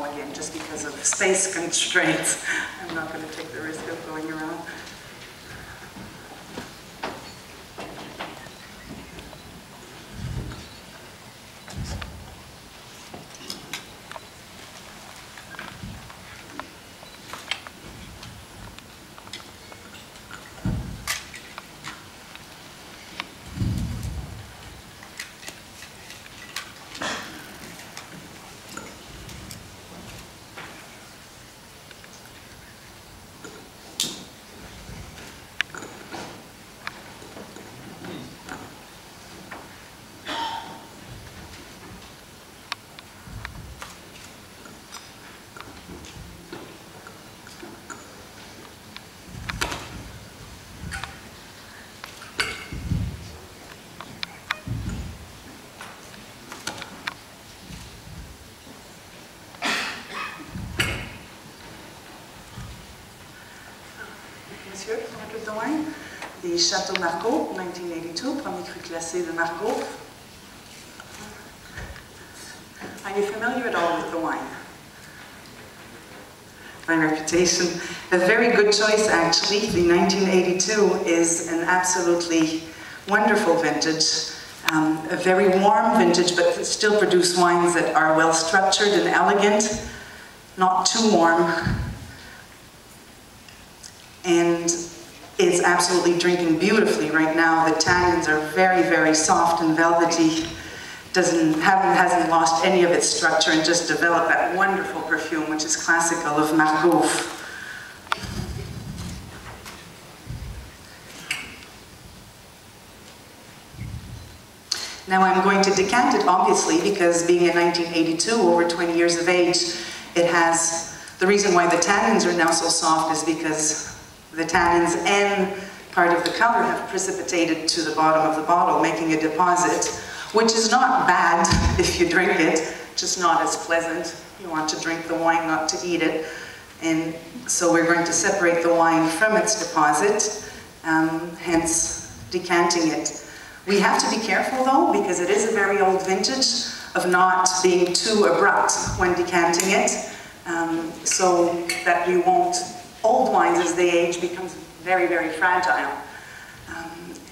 no again, just because of space constraints. I'm not going to take the risk of going around. Monsieur, ordered the wine. The Chateau Margaux, 1982, premier cru classé de Margaux. Are you familiar at all with the wine? My reputation. A very good choice, actually. The 1982 is an absolutely wonderful vintage. A very warm vintage, but still produce wines that are well structured and elegant, not too warm. And it's absolutely drinking beautifully right now. The tannins are very, very soft and velvety. Hasn't lost any of its structure and just developed that wonderful perfume, which is classical of Margaux. Now I'm going to decant it, obviously, because being in 1982, over 20 years of age, the reason why the tannins are now so soft is because the tannins and part of the color have precipitated to the bottom of the bottle, making a deposit, which is not bad if you drink it, just not as pleasant. You want to drink the wine, not to eat it. And so we're going to separate the wine from its deposit, hence decanting it. We have to be careful though, because it is a very old vintage, of not being too abrupt when decanting it, so that we won't, old wines as they age becomes very, very fragile.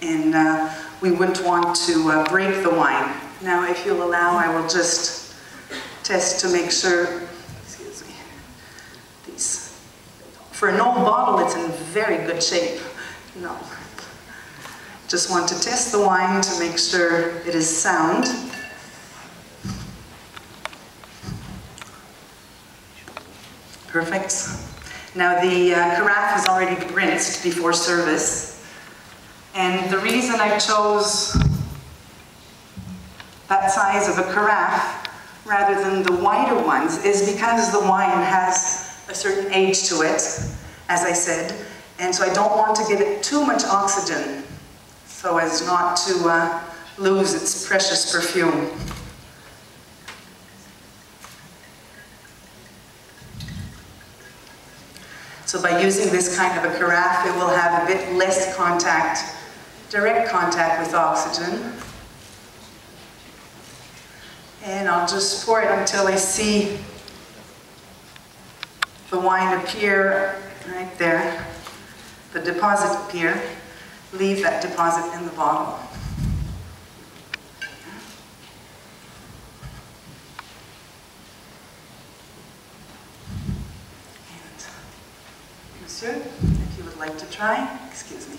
And we wouldn't want to break the wine. Now, if you'll allow, I will just test to make sure, excuse me, for an old bottle, it's in very good shape. No. Just want to test the wine to make sure it is sound. Perfect. Now the carafe is already rinsed before service. And the reason I chose that size of a carafe rather than the wider ones is because the wine has a certain age to it, as I said, and so I don't want to give it too much oxygen so as not to lose its precious perfume. So by using this kind of a carafe, it will have a bit less contact, direct contact with oxygen. And I'll just pour it until I see the wine appear right there, the deposit appear. Leave that deposit in the bottle. And, Monsieur, if you would like to try, excuse me.